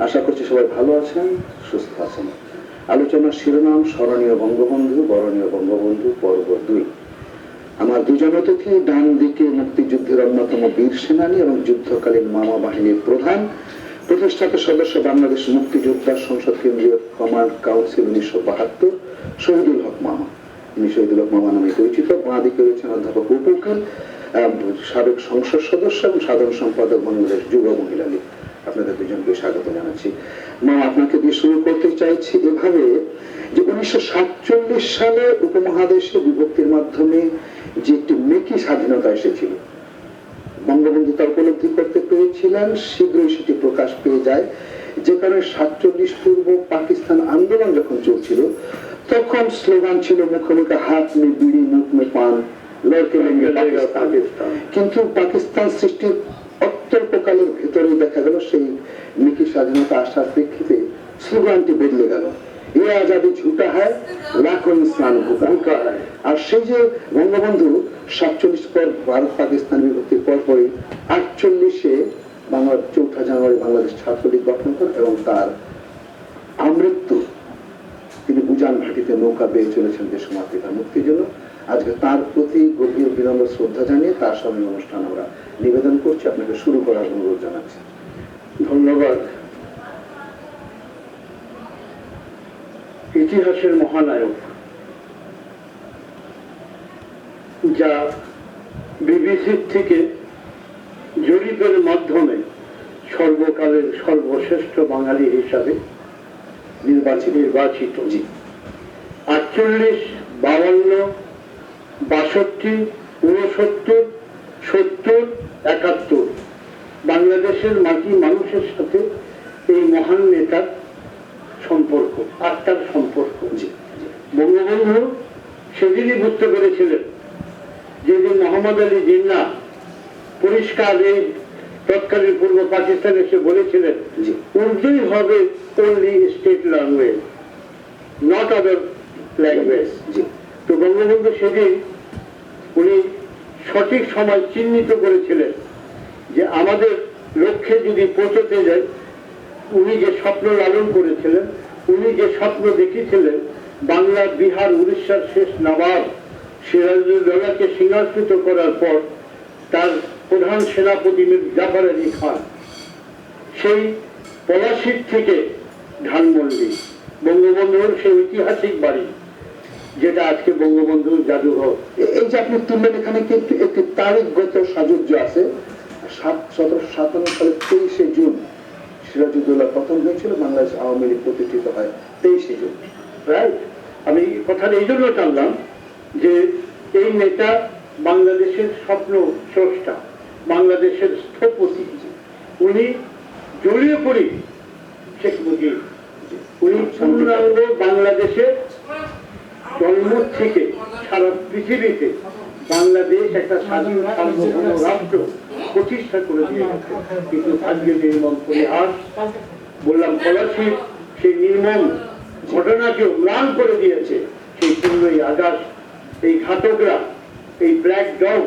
আশা করছি সবাই ভালো আছেন, সুস্থ আছেন। আলোচনার শিরোনাম স্মরণীয় বঙ্গবন্ধু, বরণীয় বঙ্গবন্ধু পর্ব 2। আমার দুজন অতিথি, ডান দিকে মুক্তিযুদ্ধের অন্যতম বীর সেনানী এবং যুদ্ধকালীন মামা বাহিনীর প্রধান, প্রতিষ্ঠাতা সদস্য বাংলাদেশ মুক্তিযোদ্ধা সংসদ কেন্দ্রীয় কমান্ড কাউন্সিল 1972, শহীদুল হক মামা। তিনি শহীদুল হক মামা নামে পরিচিত। বাঁ দিকে রয়েছেন অধ্যাপক উপকাল, সাবেক সংসদ সদস্য এবং সাধারণ সম্পাদক বাংলাদেশ যুব মহিলা লীগ। আপনাদের দুজনকে স্বাগত জানাচ্ছি। মা, আপনাকে দিয়ে শুরু করতে চাইছি এভাবে যে 1947 সালে উপমহাদেশে বিভক্তির মাধ্যমে যে একটি মেকি স্বাধীনতা এসেছিল, বঙ্গবন্ধু তা উপলব্ধি করতে পেরেছিলেন, শীঘ্রই সেটি প্রকাশ পেয়ে যায়। যে কারণে 47 পূর্ব পাকিস্তান আন্দোলন যখন চলছিল, তখন স্লোগান ছিল মুখে মুখে হাত মে বিড়ি মুখ মে পান, লড়কে লেঙ্গে পাকিস্তান। কিন্তু পাকিস্তান সৃষ্টির অত্যল্পকালের ভেতরে দেখা গেল সেই মেকি স্বাধীনতা আসার প্রেক্ষিতে স্লোগানটি বদলে গেল, এ আজাদি ঝুটা হয়, লাখো ইনসান ভুকা হয়। আর সেই যে বঙ্গবন্ধু 47 পর ভারত পাকিস্তান বিভক্তির পরপরই 48-এ বাংলার 4 জানুয়ারি বাংলাদেশ ছাত্রলীগ গঠন করেন এবং তার আমৃত্যু তিনি উজান ঘাটিতে নৌকা বেয়ে চলেছেন দেশ মাতৃকার মুক্তির জন্য। আজকে তার প্রতি গভীর বিনম্র শ্রদ্ধা জানিয়ে তার সামনে অনুষ্ঠান আমরা নিবেদন করছি। আপনাকে শুরু করার অনুরোধ জানাচ্ছি। ধন্যবাদ। ইতিহাসের মহানায়ক, যা বিবিসির থেকে জরিপের মাধ্যমে সর্বকালের সর্বশ্রেষ্ঠ বাঙালি হিসাবে নির্বাচিত। 48, 52, 62, 69, 70, 71 বাংলাদেশের মাটি মানুষের সাথে এই মহান নেতার সম্পর্ক, আত্মার সম্পর্ক। বঙ্গবন্ধু সেদিনই বুঝতে পেরেছিলেন, যেদিন মোহাম্মদ আলী জিন্না পরিষ্কার এই তৎকালীন পূর্ব পাকিস্তান এসে বলেছিলেন উর্দুই হবে only state language, not other language. তো বঙ্গবন্ধু সেদিন উনি সঠিক সময় চিহ্নিত করেছিলেন যে আমাদের লক্ষ্যে যদি পৌঁছতে যায়, উনি যে স্বপ্ন লালন করেছিলেন, উনি যে স্বপ্ন দেখেছিলেন বাংলা, বিহার, উড়িষ্যার শেষ নবাব সিরাজউদ্দৌলাকে সিংহাসিত করার পর তার প্রধান সেনাপতি মীর জাফর আলী খান, সেই পলাশীর থেকে ধানমন্ডি বঙ্গবন্ধুর সেই ঐতিহাসিক বাড়ি, যেটা আজকে বঙ্গবন্ধুর জাদুঘর। এই যে আপনি তুললেন, এখানে কিন্তু একটি তারিখগত সাজুজ্য আছে। 1757 সালের 23শে জুন সিরাজউদ্দৌলা পতন হয়েছিল, বাংলাদেশ আওয়ামী লীগ প্রতিষ্ঠিত হয় 23শে জুন। রাইট। আমি কথাটা এই জন্য টানলাম যে এই নেতা বাংলাদেশের স্বপ্ন স্রষ্টা, বাংলাদেশের স্থপতি। উনি জড়িয়ে পড়ি শেখ মুজিব, উনি পূর্ণাঙ্গ বাংলাদেশের জন্ম থেকে সারা পৃথিবীতে বাংলাদেশ একটা স্বাধীন সার্বভৌম রাষ্ট্র প্রতিষ্ঠা করে দিয়ে গেছে। কিন্তু আজকে নির্মম পরিহাস, বললাম পলাশীর সেই নির্মম ঘটনাকেও ম্লান করে দিয়েছে সেই 15ই আগস্ট। এই ঘাতকরা, এই ব্ল্যাক ডগ,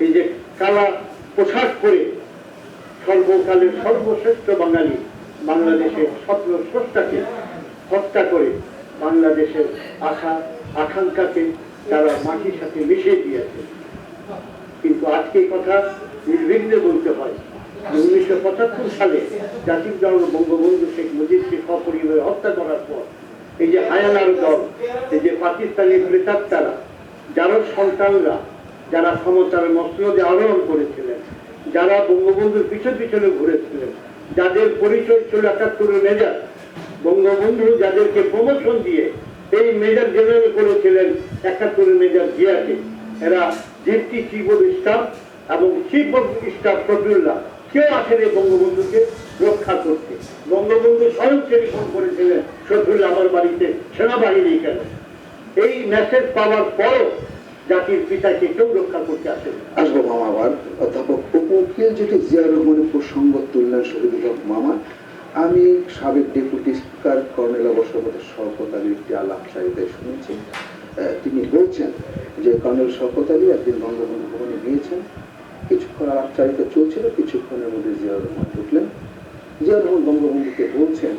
এই যে কালা পোশাক পরে সর্বকালের সর্বশ্রেষ্ঠ বাঙালি, বাংলাদেশের স্বপ্ন স্রষ্টাকে হত্যা করে বাংলাদেশের আশা আকাঙ্ক্ষাকে তারা মাটির সাথে মিশিয়ে দিয়েছে। কিন্তু আজকে কথা নির্বিঘ্নে বলতে হয়, 1975 সালে জাতির জনক বঙ্গবন্ধু শেখ মুজিবকে সপরিবারে হত্যা করার পর এই যে হায়ানার দল, এই যে পাকিস্তানি প্রেতাত্মারা, যারা সন্তানরা, যারা ক্ষমতার মসনদে আরোহণ করেছিলেন, যারা বঙ্গবন্ধুর পিছনে ঘুরেছিলেন, যাদের পরিচয় ছিল 71 মেজর, বঙ্গবন্ধু যাদেরকে প্রমোশন দিয়ে এই মেজর জেনারেল করেছিলেন 71 মেজর জিয়াকে, এরা ডেপুটি চিফ অফ স্টাফ এবং চিফ অফ স্টাফ ফজলুল্লাহ কেউ আসেনি বঙ্গবন্ধুকে রক্ষা করতে। বঙ্গবন্ধু স্বয়ং টেলিফোন করেছিলেন, ফজলুল্লাহ আমার বাড়িতে সেনাবাহিনী কেন? এই মেসেজ পাওয়ার পরও জাতির পিতাকে কেউ রক্ষা করতে আসেন। আসবো মামা আবার। অধ্যাপক উপকিল যেটি জিয়া রহমানের প্রসঙ্গ তুললেন শহীদুল হক মামা, আমি সাবেক ডেপুটি স্পিকার কর্নেল অবসরগত শওকত আলীর একটি আলাপচারিতায় শুনেছি। তিনি বলছেন যে কর্নেল শওকত আলী একদিন বঙ্গবন্ধু ভবনে গিয়েছেন, কিছুক্ষণ আলাপচারিতা চলছিল, কিছুক্ষণের মধ্যে জিয়া রহমান ঢুকলেন, জিয়া রহমান বঙ্গবন্ধুকে বলছেন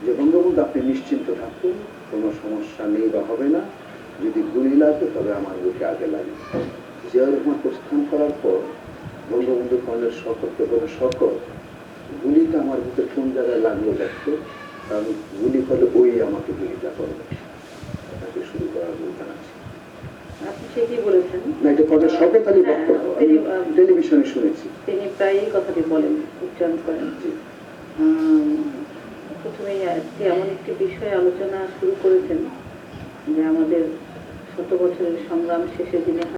যে বঙ্গবন্ধু আপনি নিশ্চিন্ত থাকুন, কোনো সমস্যা নেই বা হবে না, যদি গুলি লাগে তবে আমার বুকে আগে লাগে। জিয়া রহমান প্রস্থান করার পর বঙ্গবন্ধু কর্নেল শওকতকে বলে, শওকত গুলিটা আমার বুকে কোন জায়গায় লাগলো দেখতো, কারণ গুলি করলে ওই আমাকে গুলিটা করবে। এটাকে শুরু করার ভুল জানাচ্ছি আপনি ঠিকই বলেছেন। না, এটা কর্নেল শওকত আলী বক্তব্য, আমি টেলিভিশনে শুনেছি। তিনি প্রায়ই কথাটি বলেন, উচ্চারণ করেন। জি। প্রথমেই আজকে এমন একটি বিষয়ে আলোচনা শুরু করেছেন যে আমাদের 100 বছরের সংগ্রাম শেষের দিনে